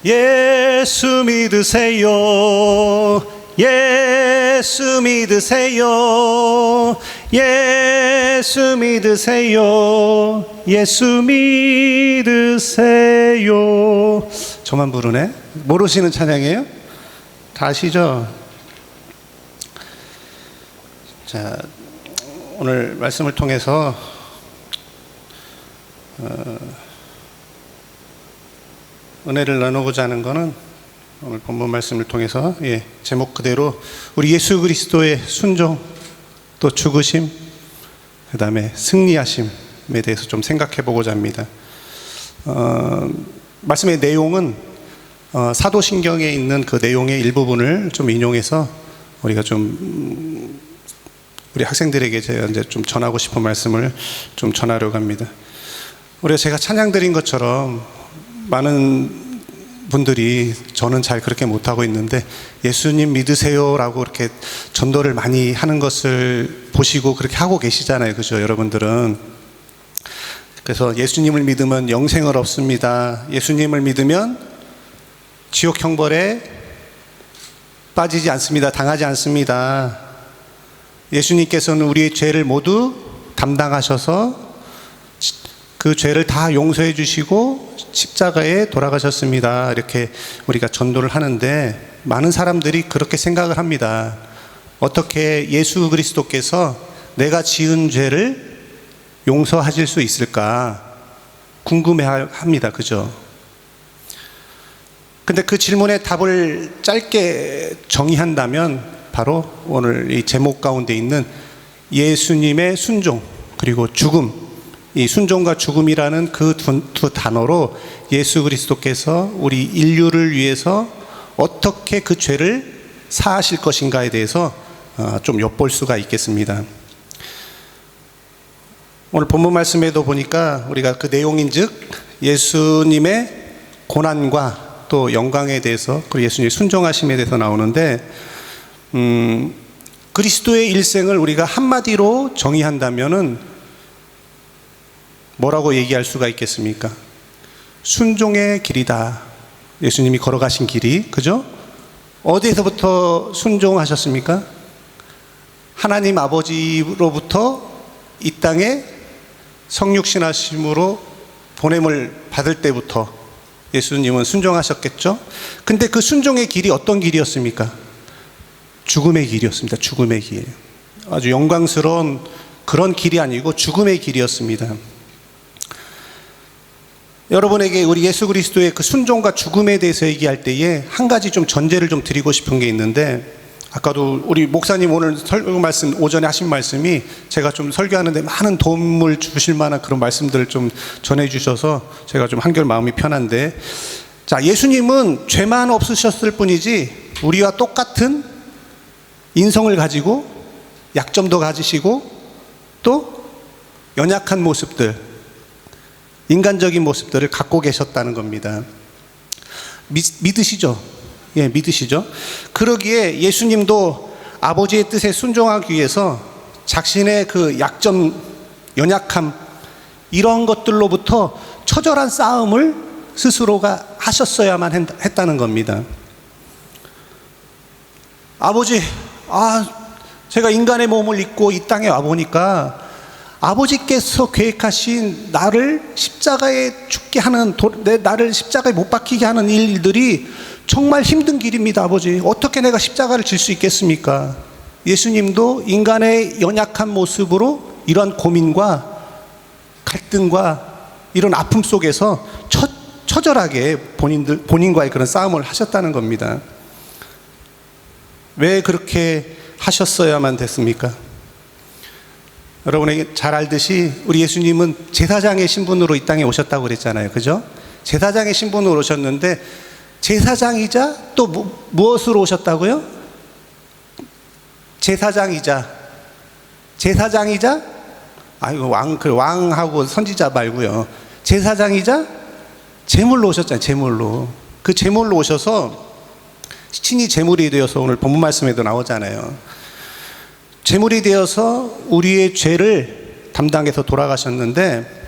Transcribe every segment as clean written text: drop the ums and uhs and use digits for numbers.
예수 믿으세요. 예수 믿으세요. 예수 믿으세요. 예수 믿으세요. 저만 부르네. 모르시는 찬양이에요? 다 아시죠? 자, 오늘 말씀을 통해서 은혜를 나누고자 하는 것은 오늘 본문 말씀을 통해서 제목 그대로 우리 예수 그리스도의 순종, 또 죽으심, 그 다음에 승리하심에 대해서 좀 생각해 보고자 합니다. 말씀의 내용은 사도신경에 있는 그 내용의 일부분을 좀 인용해서 우리가 좀 우리 학생들에게 제가 이제 좀 전하고 싶은 말씀을 좀 전하려고 합니다. 우리가 제가 찬양 드린 것처럼 많은 분들이 저는 잘 그렇게 못하고 있는데 예수님 믿으세요라고 이렇게 전도를 많이 하는 것을 보시고 그렇게 하고 계시잖아요. 그죠? 여러분들은. 그래서 예수님을 믿으면 영생을 얻습니다. 예수님을 믿으면 지옥 형벌에 빠지지 않습니다. 당하지 않습니다. 예수님께서는 우리의 죄를 모두 담당하셔서 그 죄를 다 용서해 주시고 십자가에 돌아가셨습니다. 이렇게 우리가 전도를 하는데 많은 사람들이 그렇게 생각을 합니다. 어떻게 예수 그리스도께서 내가 지은 죄를 용서하실 수 있을까 궁금해합니다. 그죠? 근데 그 질문에 답을 짧게 정의한다면 바로 오늘 이 제목 가운데 있는 예수님의 순종 그리고 죽음, 이 순종과 죽음이라는 그 두 단어로 예수 그리스도께서 우리 인류를 위해서 어떻게 그 죄를 사하실 것인가에 대해서 좀 엿볼 수가 있겠습니다. 오늘 본문 말씀에도 보니까 우리가 그 내용인즉 예수님의 고난과 또 영광에 대해서 그리고 예수님의 순종하심에 대해서 나오는데 그리스도의 일생을 우리가 한마디로 정의한다면은 뭐라고 얘기할 수가 있겠습니까? 순종의 길이다. 예수님이 걸어가신 길이, 그죠? 어디에서부터 순종하셨습니까? 하나님 아버지로부터 이 땅에 성육신하심으로 보냄을 받을 때부터 예수님은 순종하셨겠죠? 근데 그 순종의 길이 어떤 길이었습니까? 죽음의 길이었습니다. 죽음의 길. 아주 영광스러운 그런 길이 아니고 죽음의 길이었습니다. 여러분에게 우리 예수 그리스도의 그 순종과 죽음에 대해서 얘기할 때에 한 가지 좀 전제를 좀 드리고 싶은 게 있는데, 아까도 우리 목사님 오늘 설교 말씀 오전에 하신 말씀이 제가 좀 설교하는데 많은 도움을 주실 만한 그런 말씀들을 좀 전해 주셔서 제가 좀 한결 마음이 편한데, 자, 예수님은 죄만 없으셨을 뿐이지 우리와 똑같은 인성을 가지고 약점도 가지시고 또 연약한 모습들, 인간적인 모습들을 갖고 계셨다는 겁니다. 믿으시죠? 예, 믿으시죠? 그러기에 예수님도 아버지의 뜻에 순종하기 위해서 자신의 그 약점, 연약함 이런 것들로부터 처절한 싸움을 스스로가 하셨어야만 했다는 겁니다. 아버지, 제가 인간의 몸을 입고 이 땅에 와보니까 아버지께서 계획하신 나를 십자가에 죽게 하는, 나를 십자가에 못 박히게 하는 일들이 정말 힘든 길입니다. 아버지, 어떻게 내가 십자가를 질 수 있겠습니까? 예수님도 인간의 연약한 모습으로 이런 고민과 갈등과 이런 아픔 속에서 처절하게 본인과의 그런 싸움을 하셨다는 겁니다. 왜 그렇게 하셨어야만 됐습니까? 여러분에게 잘 알듯이 우리 예수님은 제사장의 신분으로 이 땅에 오셨다고 그랬잖아요. 그죠? 제사장의 신분으로 오셨는데 제사장이자 또 무엇으로 오셨다고요? 제사장이자 왕하고 선지자 말고요. 제사장이자 제물로 오셨잖아요. 제물로. 그 제물로 오셔서 친히 제물이 되어서 오늘 본문 말씀에도 나오잖아요. 제물이 되어서 우리의 죄를 담당해서 돌아가셨는데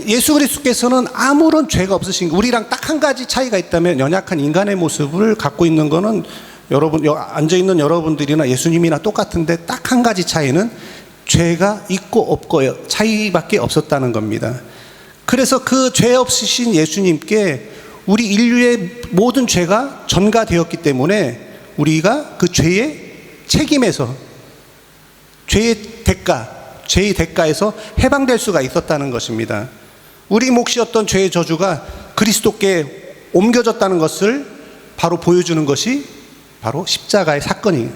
예수 그리스도께서는 아무런 죄가 없으신 거, 우리랑 딱 한 가지 차이가 있다면 연약한 인간의 모습을 갖고 있는 거는 여러분, 앉아있는 여러분들이나 예수님이나 똑같은데 딱 한 가지 차이는 죄가 있고 없고요 차이밖에 없었다는 겁니다. 그래서 그 죄 없으신 예수님께 우리 인류의 모든 죄가 전가되었기 때문에 우리가 그 죄의 책임에서, 죄의 대가에서 해방될 수가 있었다는 것입니다. 우리 몫이었던 죄의 저주가 그리스도께 옮겨졌다는 것을 바로 보여주는 것이 바로 십자가의 사건이에요.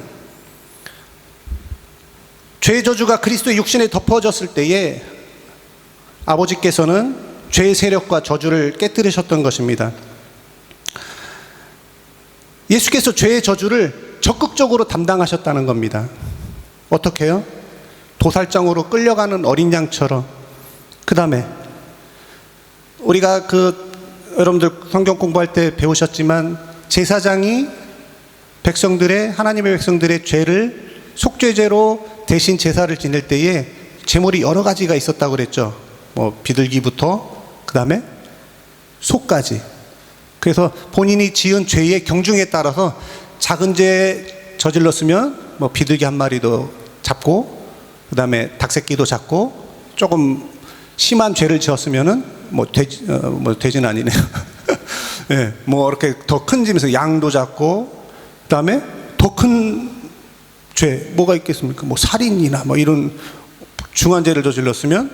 죄의 저주가 그리스도의 육신에 덮어졌을 때에 아버지께서는 죄의 세력과 저주를 깨뜨리셨던 것입니다. 예수께서 죄의 저주를 적극적으로 담당하셨다는 겁니다. 어떻게 해요? 도살장으로 끌려가는 어린 양처럼. 그 다음에 우리가 여러분들 성경 공부할 때 배우셨지만 제사장이 하나님의 백성들의 죄를 속죄제로 대신 제사를 지낼 때에 제물이 여러 가지가 있었다고 그랬죠. 비둘기부터 그 다음에 소까지. 그래서 본인이 지은 죄의 경중에 따라서 작은 죄 저질렀으면 비둘기 한 마리도 잡고, 그 다음에 닭새끼도 잡고, 조금 심한 죄를 지었으면은 돼지는 아니네요. 예, 이렇게 더 큰 짐에서 양도 잡고, 그 다음에 더 큰 죄 뭐가 있겠습니까? 살인이나 이런 중한 죄를 저질렀으면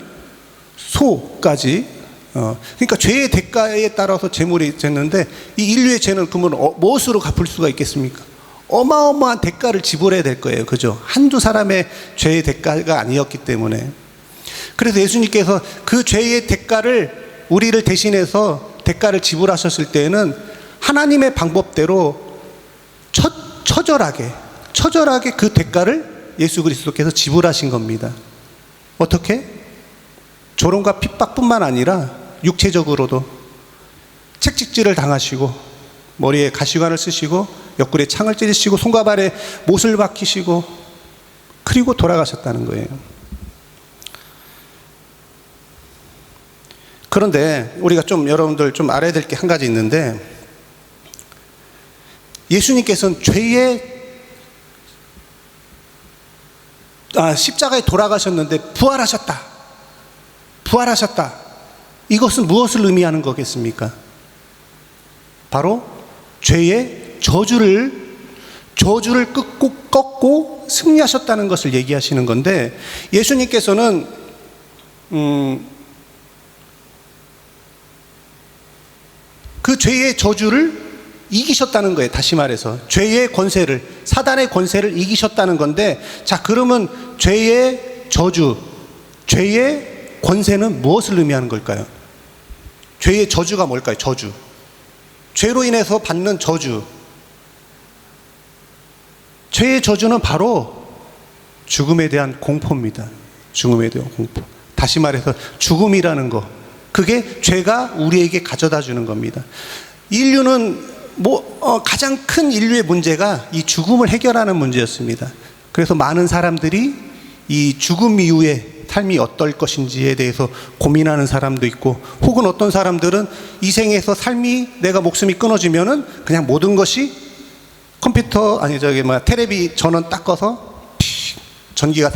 소까지. 그러니까 죄의 대가에 따라서 제물이 됐는데, 이 인류의 죄는 그러면 무엇으로 갚을 수가 있겠습니까? 어마어마한 대가를 지불해야 될 거예요. 그죠? 한두 사람의 죄의 대가가 아니었기 때문에. 그래서 예수님께서 그 죄의 대가를, 우리를 대신해서 대가를 지불하셨을 때에는 하나님의 방법대로 처절하게 그 대가를 예수 그리스도께서 지불하신 겁니다. 어떻게? 조롱과 핍박뿐만 아니라 육체적으로도 책찍질을 당하시고, 머리에 가시관을 쓰시고, 옆구리에 창을 찌르시고, 손과 발에 못을 박히시고, 그리고 돌아가셨다는 거예요. 그런데 우리가 여러분들 알아야 될 게 한 가지 있는데, 예수님께서는 십자가에 돌아가셨는데 부활하셨다. 이것은 무엇을 의미하는 거겠습니까? 바로 죄의 저주를 꺾고 승리하셨다는 것을 얘기하시는 건데, 예수님께서는 그 죄의 저주를 이기셨다는 거예요. 다시 말해서 죄의 권세를, 사단의 권세를 이기셨다는 건데, 자, 그러면 죄의 저주, 죄의 권세는 무엇을 의미하는 걸까요? 죄의 저주가 뭘까요? 저주, 죄로 인해서 받는 저주. 죄의 저주는 바로 죽음에 대한 공포입니다. 죽음에 대한 공포. 다시 말해서 죽음이라는 거, 그게 죄가 우리에게 가져다 주는 겁니다. 인류는 가장 큰 인류의 문제가 이 죽음을 해결하는 문제였습니다. 그래서 많은 사람들이 이 죽음 이후에 삶이 어떨 것인지에 대해서 고민하는 사람도 있고, 혹은 어떤 사람들은 이 생에서 내가 목숨이 끊어지면은 그냥 모든 것이 텔레비 전원 딱 꺼서 전기가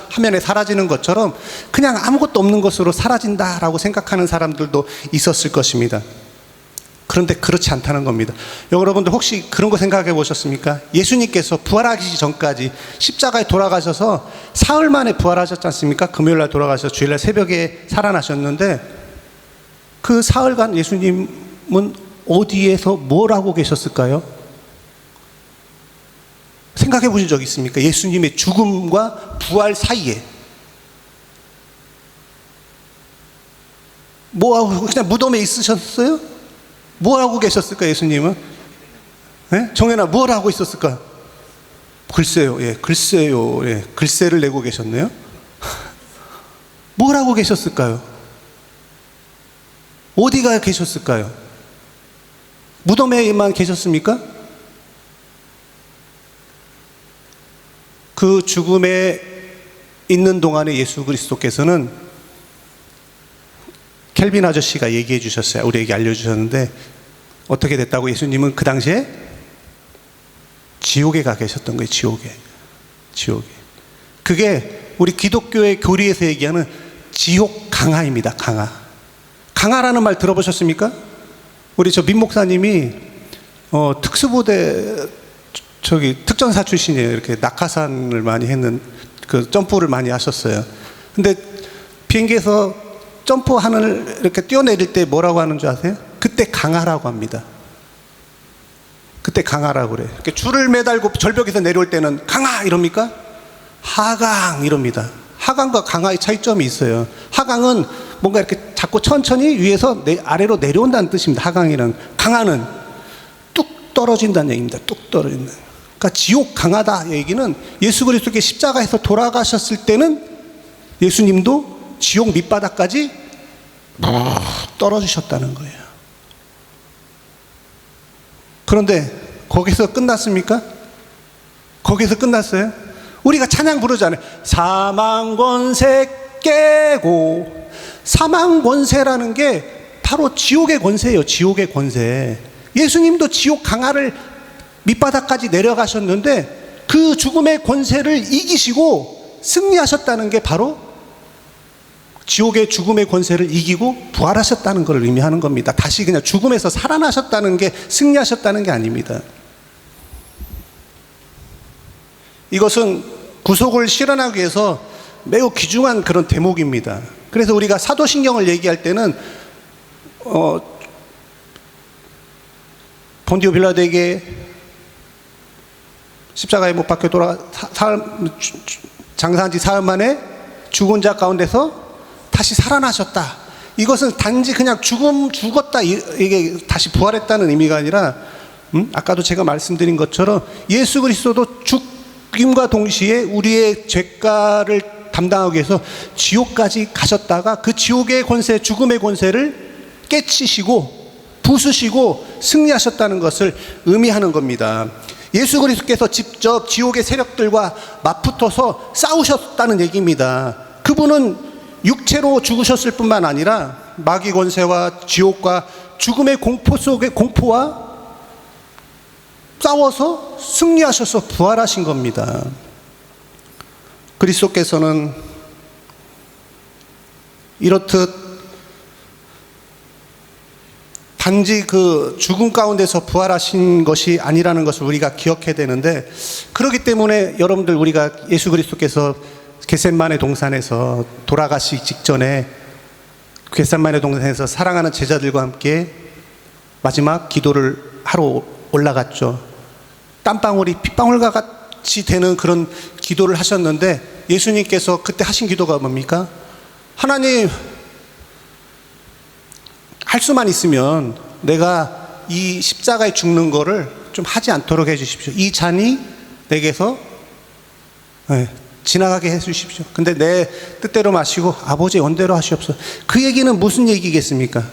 화면에 사라지는 것처럼 그냥 아무것도 없는 것으로 사라진다라고 생각하는 사람들도 있었을 것입니다. 그런데 그렇지 않다는 겁니다. 여러분들 혹시 그런 거 생각해 보셨습니까? 예수님께서 부활하기 전까지 십자가에 돌아가셔서 사흘 만에 부활하셨지 않습니까? 금요일날 돌아가셔서 주일날 새벽에 살아나셨는데, 그 사흘간 예수님은 어디에서 뭘 하고 계셨을까요? 생각해 보신 적 있습니까? 예수님의 죽음과 부활 사이에 뭐하고 그냥 무덤에 있으셨어요? 뭘 하고 계셨을까, 예수님은? 네? 정연아, 뭘 하고 있었을까? 글쎄요, 글쎄를 내고 계셨네요? 뭘 하고 계셨을까요? 어디가 계셨을까요? 무덤에만 계셨습니까? 그 죽음에 있는 동안에 예수 그리스도께서는 켈빈 아저씨가 얘기해 주셨어요. 우리에게 알려주셨는데 어떻게 됐다고? 예수님은 그 당시에 지옥에 가 계셨던 거예요. 지옥에. 그게 우리 기독교의 교리에서 얘기하는 지옥 강화입니다. 강화라는 말 들어보셨습니까? 우리 저 민 목사님이 특수부대 특전사 출신이에요. 이렇게 낙하산을 많이 했는 그 점프를 많이 하셨어요. 근데 비행기에서 점프하늘 이렇게 뛰어내릴 때 뭐라고 하는 줄 아세요? 그때 강하라고 합니다. 그때 강하라고 그래요. 이렇게 줄을 매달고 절벽에서 내려올 때는 강하 이럽니까? 하강 이럽니다. 하강과 강하의 차이점이 있어요. 하강은 뭔가 이렇게 자꾸 천천히 위에서 아래로 내려온다는 뜻입니다. 하강이란. 강하는 뚝 떨어진다는 얘기입니다. 뚝 떨어진다. 그러니까 지옥 강하다 얘기는 예수 그리스도께 십자가에서 돌아가셨을 때는 예수님도 지옥 밑바닥까지 떨어지셨다는 거예요. 그런데 거기서 끝났습니까? 거기서 끝났어요? 우리가 찬양 부르잖아요. 사망 권세 깨고. 사망 권세라는 게 바로 지옥의 권세예요. 지옥의 권세. 예수님도 지옥 강화를 밑바닥까지 내려가셨는데 그 죽음의 권세를 이기시고 승리하셨다는 게 바로 지옥의 죽음의 권세를 이기고 부활하셨다는 걸 의미하는 겁니다. 다시 그냥 죽음에서 살아나셨다는 게 승리하셨다는 게 아닙니다. 이것은 구속을 실현하기 위해서 매우 귀중한 그런 대목입니다. 그래서 우리가 사도신경을 얘기할 때는 본디오 빌라도에게 십자가에 못 박혀 장사한 지 사흘 만에 죽은 자 가운데서 다시 살아나셨다. 이것은 단지 그냥 죽었다 이게 다시 부활했다는 의미가 아니라 아까도 제가 말씀드린 것처럼 예수 그리스도도 죽임과 동시에 우리의 죄가를 담당하기 위해서 지옥까지 가셨다가 그 지옥의 권세, 죽음의 권세를 깨치시고 부수시고 승리하셨다는 것을 의미하는 겁니다. 예수 그리스도께서 직접 지옥의 세력들과 맞붙어서 싸우셨다는 얘기입니다. 그분은 육체로 죽으셨을 뿐만 아니라 마귀 권세와 지옥과 죽음의 공포 속의 공포와 싸워서 승리하셔서 부활하신 겁니다. 그리스도께서는 이렇듯 단지 그 죽음 가운데서 부활하신 것이 아니라는 것을 우리가 기억해야 되는데, 그렇기 때문에 여러분들 우리가 예수 그리스도께서 겟셋마네 동산에서 돌아가시기 직전에 겟셋마네 동산에서 사랑하는 제자들과 함께 마지막 기도를 하러 올라갔죠. 땀방울이 핏방울과 같이 되는 그런 기도를 하셨는데 예수님께서 그때 하신 기도가 뭡니까? 하나님, 할 수만 있으면 내가 이 십자가에 죽는 거를 좀 하지 않도록 해 주십시오. 이 잔이 내게서 지나가게 해 주십시오. 근데 내 뜻대로 마시고 아버지의 원대로 하시옵소서. 그 얘기는 무슨 얘기겠습니까?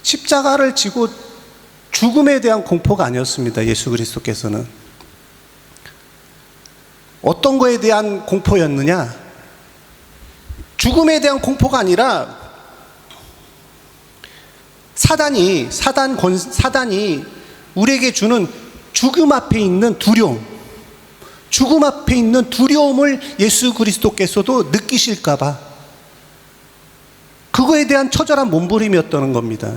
십자가를 지고 죽음에 대한 공포가 아니었습니다. 예수 그리스도께서는 어떤 거에 대한 공포였느냐? 죽음에 대한 공포가 아니라 사단이 우리에게 주는 죽음 앞에 있는 두려움, 죽음 앞에 있는 두려움을 예수 그리스도께서도 느끼실까봐 그거에 대한 처절한 몸부림이었다는 겁니다.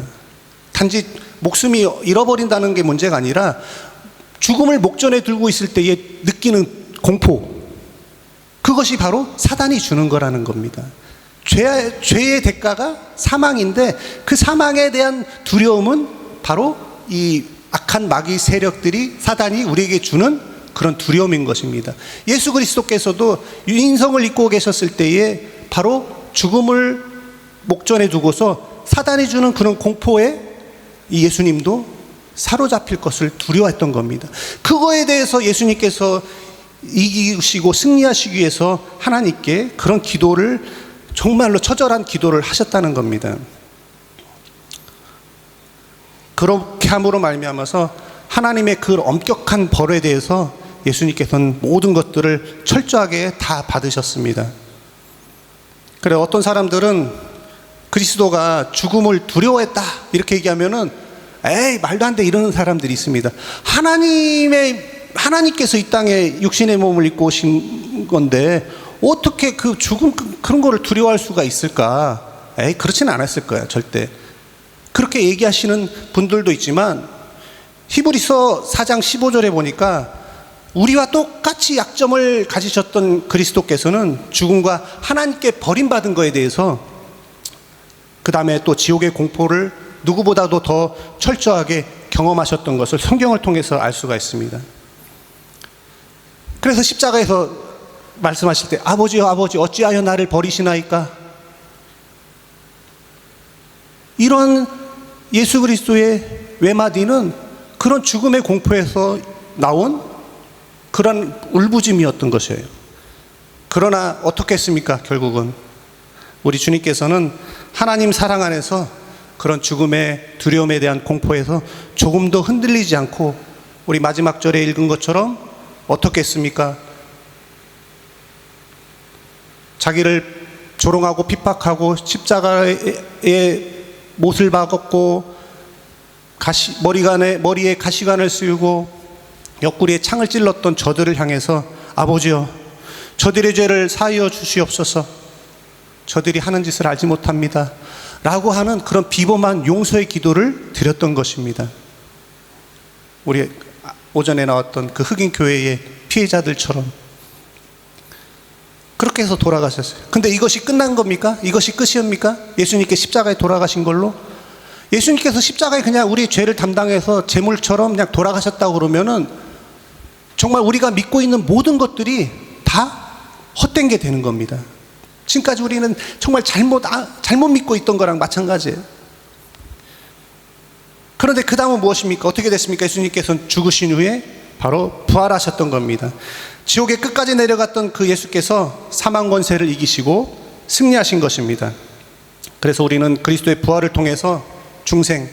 단지 목숨이 잃어버린다는 게 문제가 아니라 죽음을 목전에 들고 있을 때에 느끼는 공포, 그것이 바로 사단이 주는 거라는 겁니다. 죄의 대가가 사망인데 그 사망에 대한 두려움은 바로 이 악한 마귀 세력들이, 사단이 우리에게 주는 그런 두려움인 것입니다. 예수 그리스도께서도 인성을 입고 계셨을 때에 바로 죽음을 목전에 두고서 사단이 주는 그런 공포에 이 예수님도 사로잡힐 것을 두려워했던 겁니다. 그거에 대해서 예수님께서 이기시고 승리하시기 위해서 하나님께 그런 기도를, 정말로 처절한 기도를 하셨다는 겁니다. 그렇게 함으로 말미암아서 하나님의 그 엄격한 벌에 대해서 예수님께서는 모든 것들을 철저하게 다 받으셨습니다. 그래, 어떤 사람들은 그리스도가 죽음을 두려워했다 이렇게 얘기하면은 에이 말도 안 돼 이러는 사람들이 있습니다. 하나님께서 이 땅에 육신의 몸을 입고 오신 건데 어떻게 그 죽음 그런 거를 두려워할 수가 있을까? 에이 그렇지는 않았을 거야 절대. 그렇게 얘기하시는 분들도 있지만 히브리서 4장 15절에 보니까 우리와 똑같이 약점을 가지셨던 그리스도께서는 죽음과 하나님께 버림받은 거에 대해서 그 다음에 또 지옥의 공포를 누구보다도 더 철저하게 경험하셨던 것을 성경을 통해서 알 수가 있습니다. 그래서 십자가에서 말씀하실 때 아버지여 아버지 어찌하여 나를 버리시나이까, 이런 예수 그리스도의 외마디는 그런 죽음의 공포에서 나온 그런 울부짖음이었던 것이에요. 그러나 어떻게 했습니까? 결국은 우리 주님께서는 하나님 사랑 안에서 그런 죽음의 두려움에 대한 공포에서 조금도 흔들리지 않고 우리 마지막 절에 읽은 것처럼 어떻게 했습니까? 자기를 조롱하고 핍박하고 십자가에 못을 박았고 머리에 가시관을 씌우고 옆구리에 창을 찔렀던 저들을 향해서 아버지여 저들의 죄를 사하여 주시옵소서, 저들이 하는 짓을 알지 못합니다 라고 하는 그런 비범한 용서의 기도를 드렸던 것입니다. 우리 오전에 나왔던 그 흑인 교회의 피해자들처럼 그렇게 해서 돌아가셨어요. 근데 이것이 끝난 겁니까? 이것이 끝이옵니까? 예수님께 십자가에 돌아가신 걸로? 예수님께서 십자가에 그냥 우리의 죄를 담당해서 제물처럼 그냥 돌아가셨다고 그러면은 정말 우리가 믿고 있는 모든 것들이 다 헛된 게 되는 겁니다. 지금까지 우리는 정말 잘못 믿고 있던 거랑 마찬가지예요. 그런데 그 다음은 무엇입니까? 어떻게 됐습니까? 예수님께서는 죽으신 후에 바로 부활하셨던 겁니다. 지옥의 끝까지 내려갔던 그 예수께서 사망 권세를 이기시고 승리하신 것입니다. 그래서 우리는 그리스도의 부활을 통해서 중생,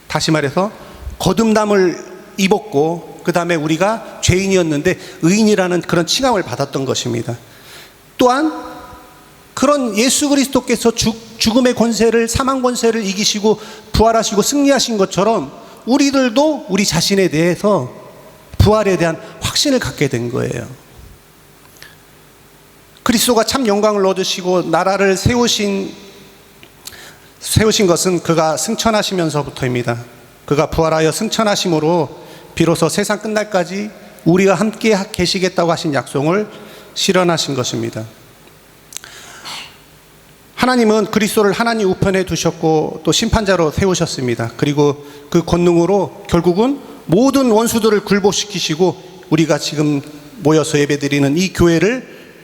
다시 말해서 거듭남을 입었고 그 다음에 우리가 죄인이었는데 의인이라는 그런 칭함을 받았던 것입니다. 또한 그런 예수 그리스도께서 죽음의 권세를, 사망 권세를 이기시고 부활하시고 승리하신 것처럼 우리들도 우리 자신에 대해서 부활에 대한 확신을 갖게 된 거예요. 그리스도가 참 영광을 얻으시고 나라를 세우신 것은 그가 승천하시면서부터입니다. 그가 부활하여 승천하심으로 비로소 세상 끝날까지 우리와 함께 계시겠다고 하신 약속을 실현하신 것입니다. 하나님은 그리스도를 하나님 우편에 두셨고 또 심판자로 세우셨습니다. 그리고 그 권능으로 결국은 모든 원수들을 굴복시키시고 우리가 지금 모여서 예배드리는 이 교회를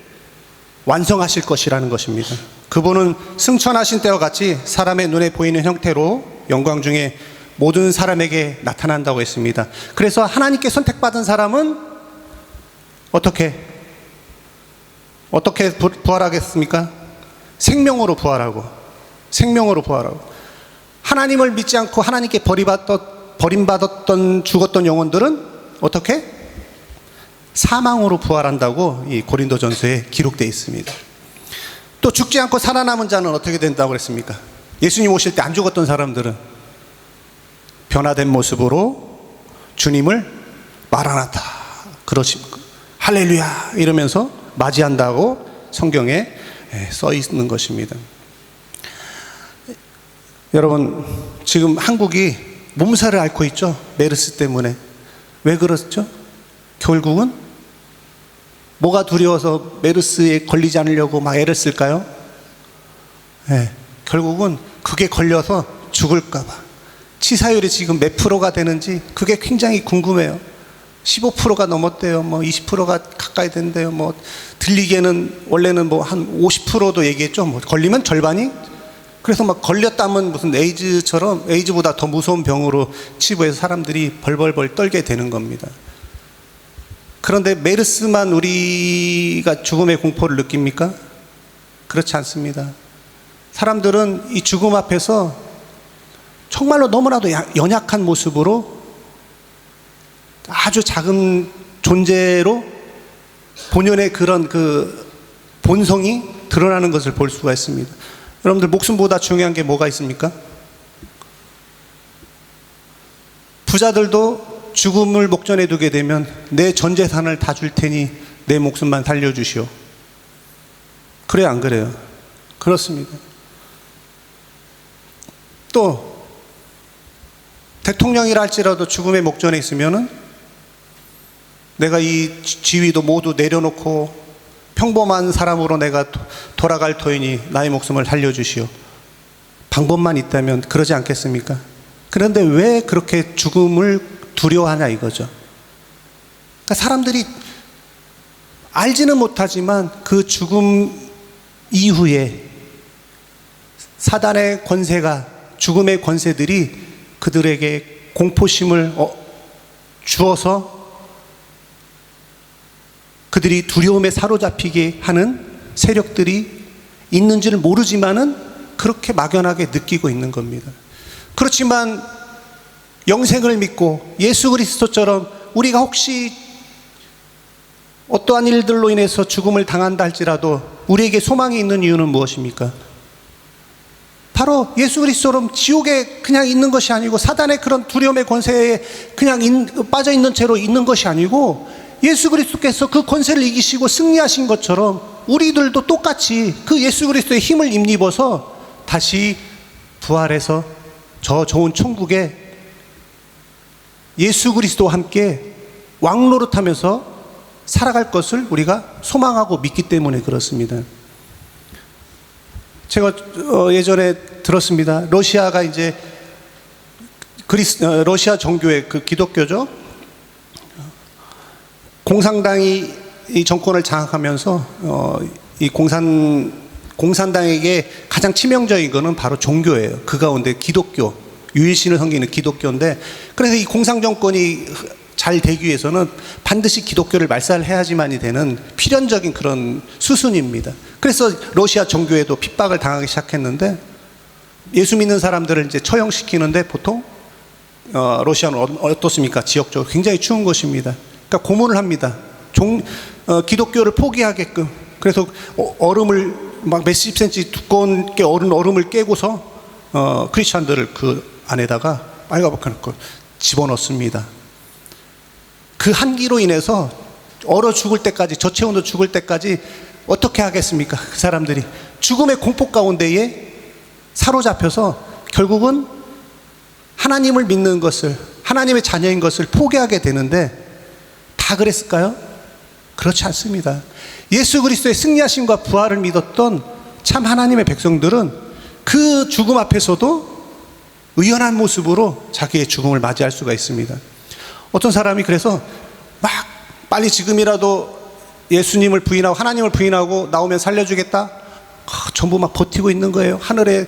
완성하실 것이라는 것입니다. 그분은 승천하신 때와 같이 사람의 눈에 보이는 형태로 영광 중에 모든 사람에게 나타난다고 했습니다. 그래서 하나님께 선택받은 사람은 어떻게 부활하겠습니까? 생명으로 부활하고 하나님을 믿지 않고 하나님께 버림받았던 죽었던 영혼들은 어떻게? 사망으로 부활한다고 이 고린도전서에 기록되어 있습니다. 또 죽지 않고 살아남은 자는 어떻게 된다고 그랬습니까? 예수님 오실 때 안 죽었던 사람들은 변화된 모습으로 주님을 마라나타, 그러시 할렐루야 이러면서 맞이한다고 성경에 써 있는 것입니다. 여러분, 지금 한국이 몸살을 앓고 있죠. 메르스 때문에. 왜 그렇죠? 결국은 뭐가 두려워서 메르스에 걸리지 않으려고 막 애를 쓸까요? 결국은 그게 걸려서 죽을까 봐. 치사율이 지금 몇 프로가 되는지 그게 굉장히 궁금해요. 15%가 넘었대요. 20%가 가까이 된대요. 들리기에는 원래는 한 50%도 얘기했죠. 걸리면 절반이. 그래서 걸렸다면 무슨 에이즈보다 더 무서운 병으로 치부해서 사람들이 벌벌벌 떨게 되는 겁니다. 그런데 메르스만 우리가 죽음의 공포를 느낍니까? 그렇지 않습니다. 사람들은 이 죽음 앞에서 정말로 너무나도 연약한 모습으로 아주 작은 존재로 본연의 그런 그 본성이 드러나는 것을 볼 수가 있습니다. 여러분들 목숨보다 중요한 게 뭐가 있습니까? 부자들도 죽음을 목전에 두게 되면 내 전 재산을 다 줄 테니 내 목숨만 살려주시오. 그래요, 안 그래요? 그렇습니다. 또 대통령이라 할지라도 죽음의 목전에 있으면은 내가 이 지위도 모두 내려놓고 평범한 사람으로 내가 돌아갈 터이니 나의 목숨을 살려주시오. 방법만 있다면 그러지 않겠습니까? 그런데 왜 그렇게 죽음을 두려워하냐 이거죠. 그러니까 사람들이 알지는 못하지만 그 죽음 이후에 사단의 권세가, 죽음의 권세들이 그들에게 공포심을 주어서 그들이 두려움에 사로잡히게 하는 세력들이 있는지를 모르지만은 그렇게 막연하게 느끼고 있는 겁니다. 그렇지만 영생을 믿고 예수 그리스도처럼 우리가 혹시 어떠한 일들로 인해서 죽음을 당한다 할지라도 우리에게 소망이 있는 이유는 무엇입니까? 바로 예수 그리스도처럼 지옥에 그냥 있는 것이 아니고 사단의 그런 두려움의 권세에 그냥 빠져 있는 채로 있는 것이 아니고 예수 그리스도께서 그 권세를 이기시고 승리하신 것처럼 우리들도 똑같이 그 예수 그리스도의 힘을 힘입어서 다시 부활해서 저 좋은 천국에 예수 그리스도와 함께 왕노릇하면서 살아갈 것을 우리가 소망하고 믿기 때문에 그렇습니다. 제가 예전에 들었습니다. 러시아가 이제 러시아 정교회, 그 기독교죠. 공산당이 이 정권을 장악하면서 이 공산당에게 가장 치명적인 것은 바로 종교예요. 그 가운데 기독교, 유일신을 섬기는 기독교인데, 그래서 이 공산 정권이 잘 되기 위해서는 반드시 기독교를 말살해야지만이 되는 필연적인 그런 수순입니다. 그래서 러시아 정교회도 핍박을 당하기 시작했는데, 예수 믿는 사람들을 이제 처형시키는데 보통 러시아는 어떻습니까? 지역적으로 굉장히 추운 것입니다. 그러니까 고문을 합니다. 기독교를 포기하게끔. 그래서 얼음을 막 몇십 센치 두꺼운 게 얼음을 깨고서 크리스찬들을 그 안에다가 빨갛게 넣고 집어넣습니다. 그 한기로 인해서 얼어 죽을 때까지, 저체온도 죽을 때까지 어떻게 하겠습니까? 그 사람들이 죽음의 공포 가운데에 사로잡혀서 결국은 하나님을 믿는 것을, 하나님의 자녀인 것을 포기하게 되는데, 다 그랬을까요? 그렇지 않습니다. 예수 그리스도의 승리하심과 부활을 믿었던 참 하나님의 백성들은 그 죽음 앞에서도 의연한 모습으로 자기의 죽음을 맞이할 수가 있습니다. 어떤 사람이 그래서 막 빨리 지금이라도 예수님을 부인하고 하나님을 부인하고 나오면 살려주겠다, 전부 막 버티고 있는 거예요. 하늘의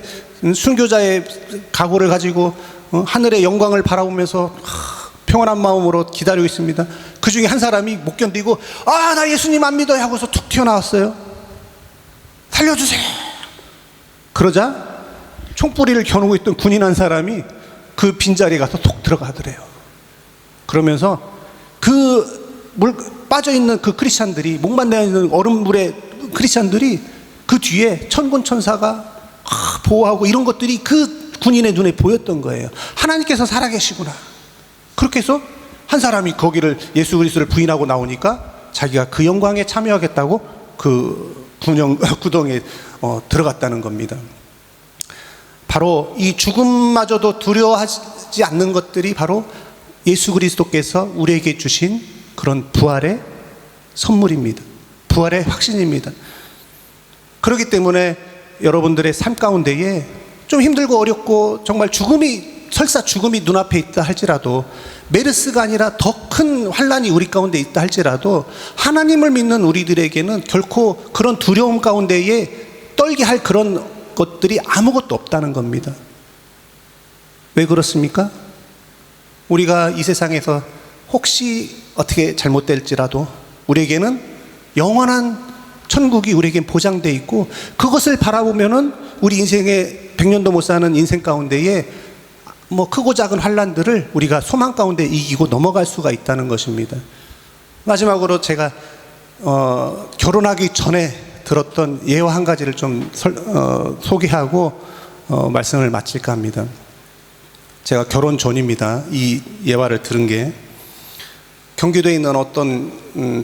순교자의 각오를 가지고 하늘의 영광을 바라보면서 평안한 마음으로 기다리고 있습니다. 그 중에 한 사람이 못 견디고 나 예수님 안 믿어요 하고서 툭 튀어나왔어요. 살려주세요. 그러자 총뿌리를 겨누고 있던 군인 한 사람이 그 빈자리에 가서 톡 들어가더래요. 그러면서 그 빠져있는 그 크리스찬들이, 목만내 있는 얼음물에 크리스찬들이 그 뒤에 천군 천사가 보호하고 이런 것들이 그 군인의 눈에 보였던 거예요. 하나님께서 살아계시구나. 그렇게 해서 한 사람이 거기를 예수 그리스도를 부인하고 나오니까 자기가 그 영광에 참여하겠다고 그 구덩이에 들어갔다는 겁니다. 바로 이 죽음마저도 두려워하지 않는 것들이 바로 예수 그리스도께서 우리에게 주신 그런 부활의 선물입니다. 부활의 확신입니다. 그렇기 때문에 여러분들의 삶 가운데에 좀 힘들고 어렵고 정말 설사 죽음이 눈앞에 있다 할지라도, 메르스가 아니라 더 큰 환난이 우리 가운데 있다 할지라도 하나님을 믿는 우리들에게는 결코 그런 두려움 가운데에 떨게 할 그런 것들이 아무것도 없다는 겁니다. 왜 그렇습니까? 우리가 이 세상에서 혹시 어떻게 잘못될지라도 우리에게는 영원한 천국이 우리에겐 보장되어 있고, 그것을 바라보면은 우리 인생에 100년도 못 사는 인생 가운데에 크고 작은 환난들을 우리가 소망 가운데 이기고 넘어갈 수가 있다는 것입니다. 마지막으로 제가 결혼하기 전에 들었던 예화 한 가지를 좀 소개하고 말씀을 마칠까 합니다. 제가 결혼 전입니다. 이 예화를 들은 게 경기도에 있는 어떤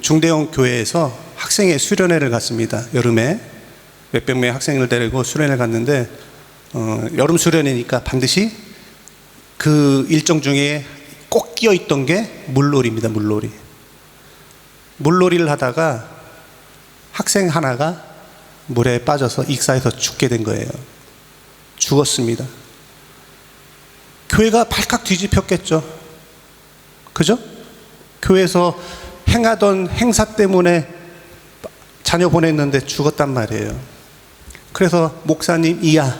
중대형 교회에서 학생의 수련회를 갔습니다. 여름에 몇백 명의 학생을 데리고 수련회를 갔는데 여름 수련회니까 반드시 그 일정 중에 꼭 끼어 있던 게 물놀이입니다. 물놀이를 하다가 학생 하나가 물에 빠져서 익사해서 죽게 된 거예요. 죽었습니다. 교회가 발칵 뒤집혔겠죠. 그죠? 교회에서 행하던 행사 때문에 자녀 보냈는데 죽었단 말이에요. 그래서 목사님 이하,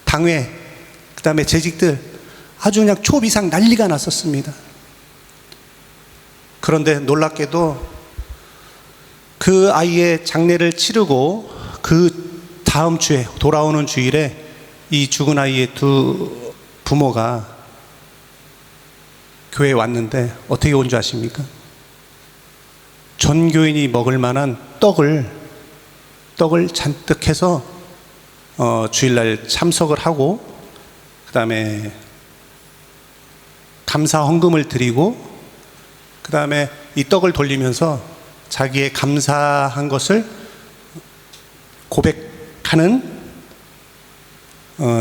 당회, 그 다음에 재직들 아주 그냥 초비상 난리가 났었습니다. 그런데 놀랍게도 그 아이의 장례를 치르고 그 다음 주에 돌아오는 주일에 이 죽은 아이의 두 부모가 교회에 왔는데 어떻게 온 줄 아십니까? 전교인이 먹을 만한 떡을 잔뜩 해서 주일날 참석을 하고 그 다음에 감사 헌금을 드리고 그 다음에 이 떡을 돌리면서 자기의 감사한 것을 고백하는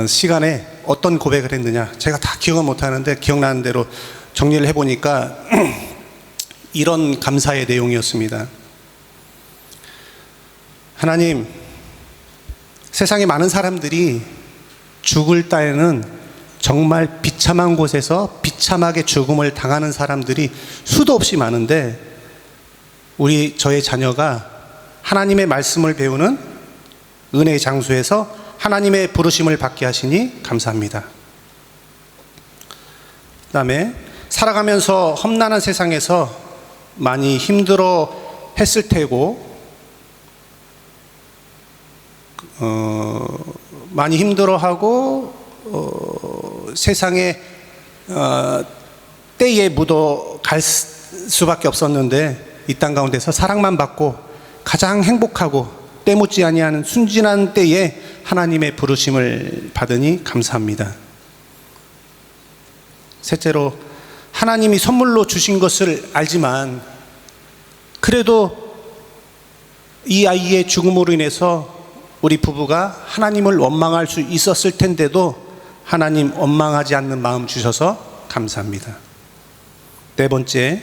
시간에 어떤 고백을 했느냐, 제가 다 기억은 못하는데 기억나는 대로 정리를 해보니까 이런 감사의 내용이었습니다. 하나님, 세상에 많은 사람들이 죽을 때에는 정말 비참한 곳에서 비참하게 죽음을 당하는 사람들이 수도 없이 많은데 저의 자녀가 하나님의 말씀을 배우는 은혜의 장소에서 하나님의 부르심을 받게 하시니 감사합니다. 그 다음에 살아가면서 험난한 세상에서 많이 힘들어 했을 테고 많이 힘들어하고 세상에 때에 묻어 갈 수밖에 없었는데 이 땅 가운데서 사랑만 받고 가장 행복하고 때묻지 아니하는 순진한 때에 하나님의 부르심을 받으니 감사합니다. 셋째로, 하나님이 선물로 주신 것을 알지만 그래도 이 아이의 죽음으로 인해서 우리 부부가 하나님을 원망할 수 있었을 텐데도 하나님 원망하지 않는 마음 주셔서 감사합니다. 네 번째,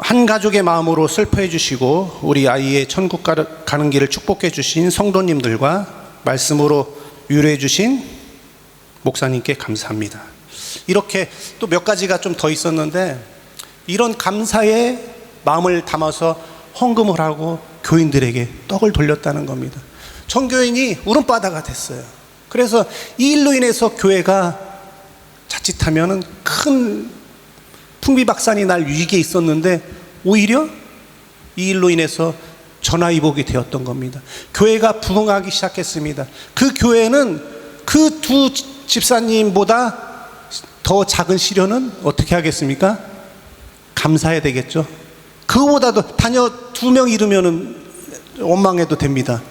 한 가족의 마음으로 슬퍼해 주시고 우리 아이의 천국 가는 길을 축복해 주신 성도님들과 말씀으로 위로해 주신 목사님께 감사합니다. 이렇게 또 몇 가지가 좀 더 있었는데 이런 감사의 마음을 담아서 헌금을 하고 교인들에게 떡을 돌렸다는 겁니다. 전교인이 울음바다가 됐어요. 그래서 이 일로 인해서 교회가 자칫하면 큰 풍비박산이 날 위기에 있었는데 오히려 이 일로 인해서 전화위복이 되었던 겁니다. 교회가 부흥하기 시작했습니다. 그 교회는 그 두 집사님보다 더 작은 시련은 어떻게 하겠습니까? 감사해야 되겠죠. 그거보다도 자녀 2명 잃으면 원망해도 됩니다.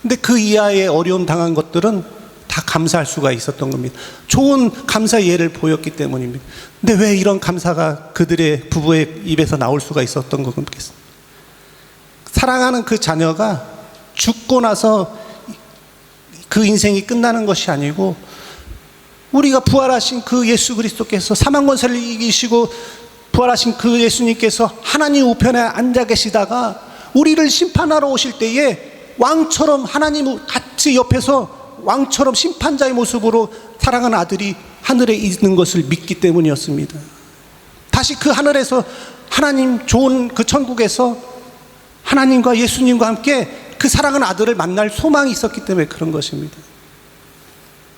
근데 그 이하의 어려움 당한 것들은 다 감사할 수가 있었던 겁니다. 좋은 감사 예를 보였기 때문입니다. 근데 왜 이런 감사가 그들의 부부의 입에서 나올 수가 있었던 거겠습니까? 사랑하는 그 자녀가 죽고 나서 그 인생이 끝나는 것이 아니고 우리가 부활하신 그 예수 그리스도께서 사망 권세를 이기시고 부활하신 그 예수님께서 하나님 우편에 앉아 계시다가 우리를 심판하러 오실 때에 왕처럼 하나님 같이 옆에서 왕처럼 심판자의 모습으로 사랑하는 아들이 하늘에 있는 것을 믿기 때문이었습니다. 다시 그 하늘에서 하나님 좋은 그 천국에서 하나님과 예수님과 함께 그 사랑하는 아들을 만날 소망이 있었기 때문에 그런 것입니다.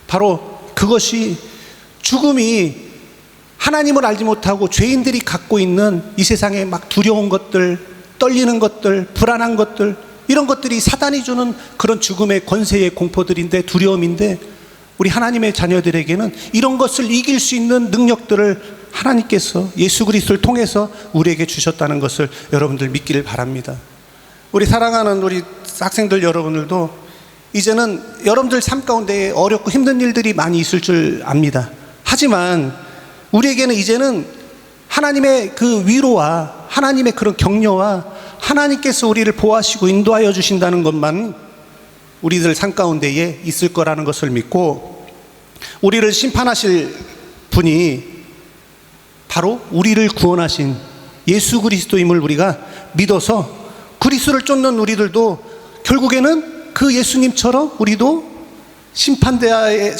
바로 그것이 죽음이 하나님을 알지 못하고 죄인들이 갖고 있는 이 세상에 막 두려운 것들, 떨리는 것들, 불안한 것들, 이런 것들이 사단이 주는 그런 죽음의 권세의 공포들인데, 두려움인데, 우리 하나님의 자녀들에게는 이런 것을 이길 수 있는 능력들을 하나님께서 예수 그리스도를 통해서 우리에게 주셨다는 것을 여러분들 믿기를 바랍니다. 우리 사랑하는 우리 학생들 여러분들도 이제는 여러분들 삶 가운데 어렵고 힘든 일들이 많이 있을 줄 압니다. 하지만 우리에게는 이제는 하나님의 그 위로와 하나님의 그런 격려와 하나님께서 우리를 보호하시고 인도하여 주신다는 것만 우리들 삶 가운데에 있을 거라는 것을 믿고, 우리를 심판하실 분이 바로 우리를 구원하신 예수 그리스도임을 우리가 믿어서 그리스도를 쫓는 우리들도 결국에는 그 예수님처럼 우리도 심판자의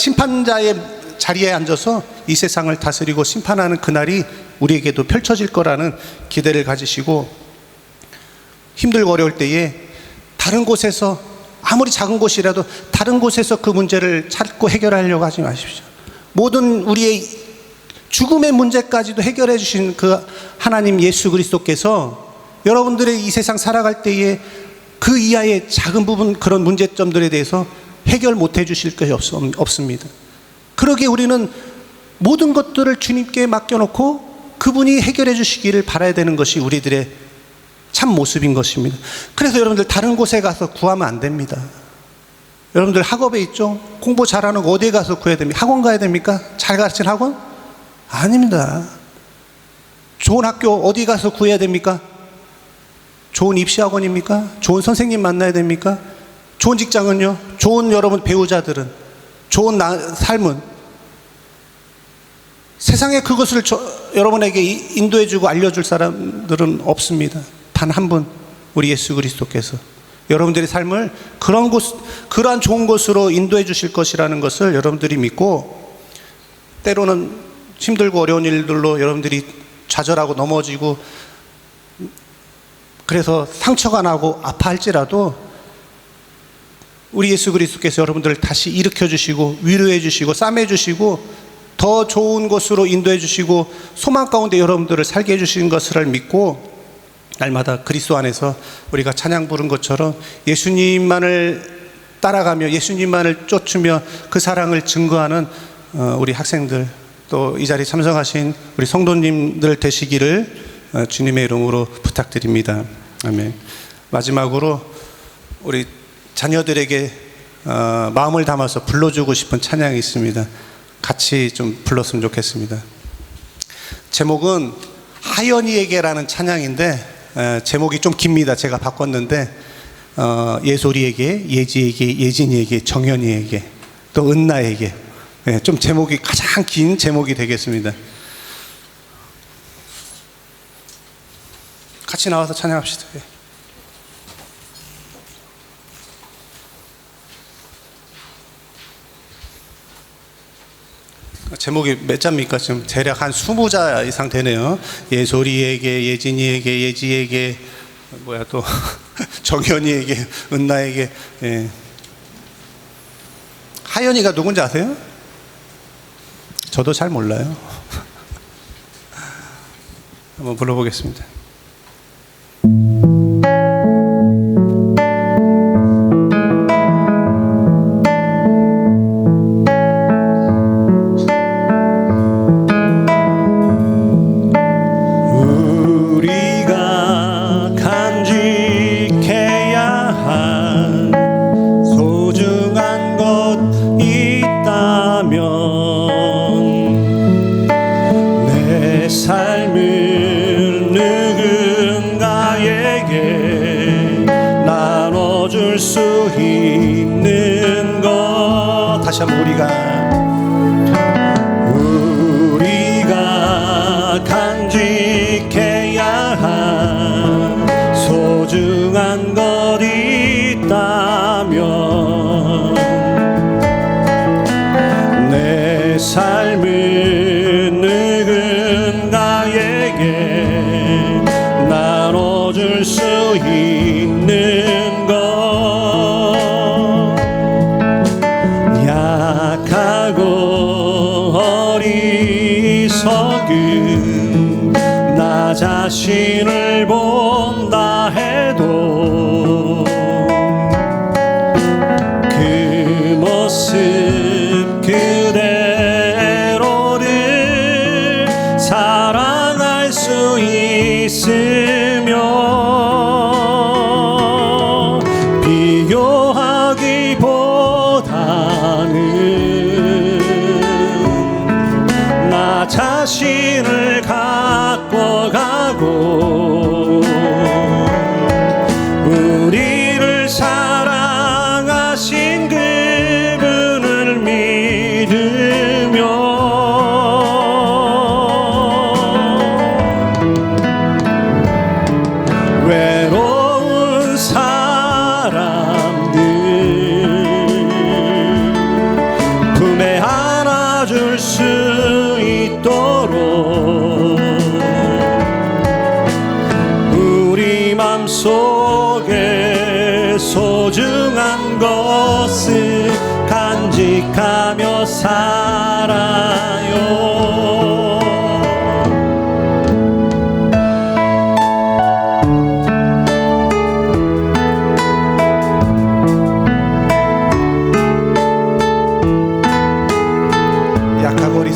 자리에 앉아서 이 세상을 다스리고 심판하는 그날이 우리에게도 펼쳐질 거라는 기대를 가지시고, 힘들고 어려울 때에 다른 곳에서, 아무리 작은 곳이라도 다른 곳에서 그 문제를 찾고 해결하려고 하지 마십시오. 모든 우리의 죽음의 문제까지도 해결해 주신 그 하나님 예수 그리스도께서 여러분들의 이 세상 살아갈 때에 그 이하의 작은 부분, 그런 문제점들에 대해서 해결 못 해 주실 것이 없습니다. 그러기에 우리는 모든 것들을 주님께 맡겨놓고 그분이 해결해 주시기를 바라야 되는 것이 우리들의 참 모습인 것입니다. 그래서 여러분들 다른 곳에 가서 구하면 안 됩니다. 여러분들 학업에 있죠? 공부 잘하는 거 어디에 가서 구해야 됩니까? 학원 가야 됩니까? 잘 가르치는 학원? 아닙니다. 좋은 학교 어디 가서 구해야 됩니까? 좋은 입시학원입니까? 좋은 선생님 만나야 됩니까? 좋은 직장은요? 좋은 여러분 배우자들은, 좋은 삶은, 세상에 그것을 여러분에게 인도해주고 알려줄 사람들은 없습니다. 단 한 분, 우리 예수 그리스도께서 여러분들의 삶을 그러한 좋은 곳으로 인도해 주실 것이라는 것을 여러분들이 믿고, 때로는 힘들고 어려운 일들로 여러분들이 좌절하고 넘어지고 그래서 상처가 나고 아파할지라도 우리 예수 그리스도께서 여러분들을 다시 일으켜 주시고 위로해 주시고 싸매 주시고 더 좋은 곳으로 인도해 주시고 소망 가운데 여러분들을 살게 해 주시는 것을 믿고, 날마다 그리스도 안에서 우리가 찬양 부른 것처럼 예수님만을 따라가며 예수님만을 쫓으며 그 사랑을 증거하는 우리 학생들, 또 이 자리에 참석하신 우리 성도님들 되시기를 주님의 이름으로 부탁드립니다. 아멘. 마지막으로 우리 자녀들에게 마음을 담아서 불러주고 싶은 찬양이 있습니다. 같이 좀 불렀으면 좋겠습니다. 제목은 하연이에게라는 찬양인데, 제목이 좀 깁니다. 제가 바꿨는데 예솔이에게, 예지에게, 예진이에게, 정현이에게, 또 은나에게, 좀 제목이 가장 긴 제목이 되겠습니다. 같이 나와서 찬양합시다. 제목이 몇 자입니까? 지금 대략 한 20자 이상 되네요. 예솔이에게, 예진이에게, 예지에게, 또 정현이에게, 은나에게. 예. 하연이가 누군지 아세요? 저도 잘 몰라요. 한번 불러보겠습니다. 우리가 간직해야 할 소중한 것 있다면 내 삶을 누군가에게 나눠줄 수 있는 것, 약하고 어리석은 나 자신을 본다 해도 그 모습 그대로를 사랑할 수 있으면 간직하며 살아요. 약하고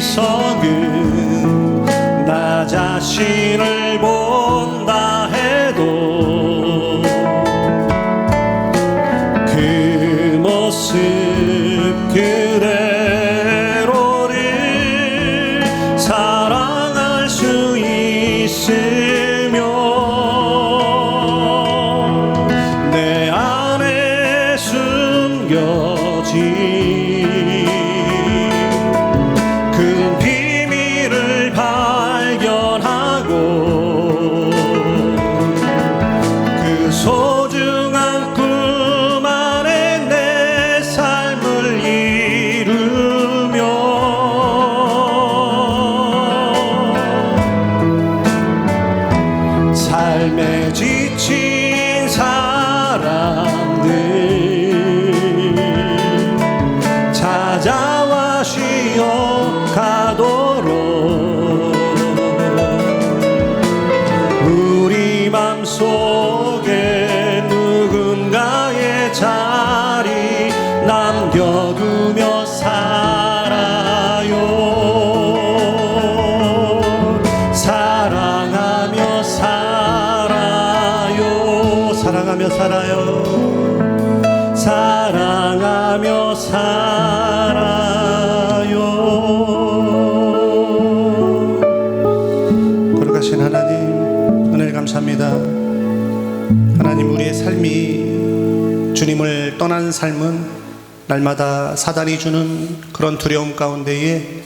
어리석은 나 자신을 본다 해도 그 모습 그대로를 사랑할 수 있으며 내 안에 숨겨진 그 비밀을 발견하고 그 소중한 꿈 안에 내 삶을 이루며 삶에 지친 사람들 찾아와 쉬어가도록 우리 맘속에 누군가의 자리 남겨두며 살아요. 사랑하며 살아요. 사랑하며 살아요. 사랑하며 살아요. 거룩하신 하나님, 은혜를 감사합니다. 하나님, 우리의 삶이 주님을 떠난 삶은 날마다 사단이 주는 그런 두려움 가운데에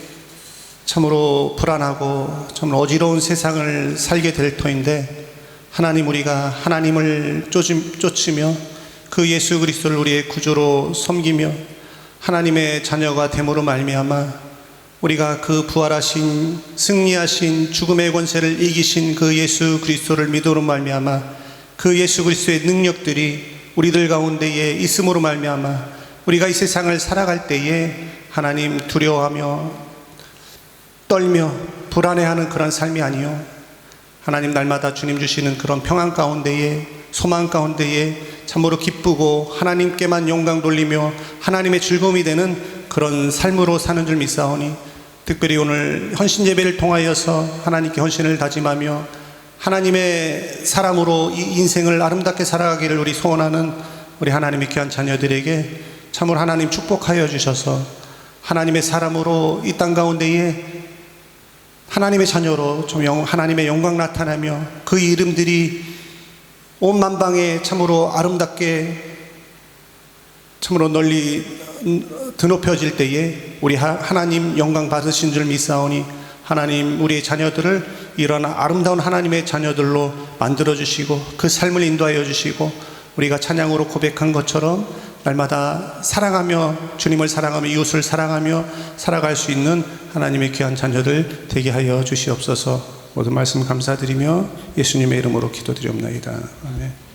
참으로 불안하고 참으로 어지러운 세상을 살게 될 터인데, 하나님, 우리가 하나님을 쫓으며 그 예수 그리스도를 우리의 구주로 섬기며 하나님의 자녀가 됨으로 말미암아 우리가 그 부활하신 승리하신 죽음의 권세를 이기신 그 예수 그리스도를 믿음으로 말미암아 그 예수 그리스도의 능력들이 우리들 가운데에 있음으로 말미암아 우리가 이 세상을 살아갈 때에 하나님 두려워하며 떨며 불안해하는 그런 삶이 아니요, 하나님 날마다 주님 주시는 그런 평안 가운데에 소망 가운데에 참으로 기쁘고 하나님께만 영광 돌리며 하나님의 즐거움이 되는 그런 삶으로 사는 줄 믿사오니, 특별히 오늘 헌신 예배를 통하여서 하나님께 헌신을 다짐하며 하나님의 사람으로 이 인생을 아름답게 살아가기를 우리 소원하는 우리 하나님의 귀한 자녀들에게 참으로 하나님 축복하여 주셔서 하나님의 사람으로 이 땅 가운데에 하나님의 자녀로 좀 하나님의 영광 나타나며 그 이름들이 온 만방에 참으로 아름답게 참으로 널리 드높여질 때에 우리 하나님 영광 받으신 줄 믿사오니, 하나님 우리의 자녀들을 이런 아름다운 하나님의 자녀들로 만들어 주시고 그 삶을 인도하여 주시고 우리가 찬양으로 고백한 것처럼 날마다 사랑하며 주님을 사랑하며 이웃을 사랑하며 살아갈 수 있는 하나님의 귀한 자녀들 되게 하여 주시옵소서. 모든 말씀 감사드리며 예수님의 이름으로 기도드리옵나이다. 아멘.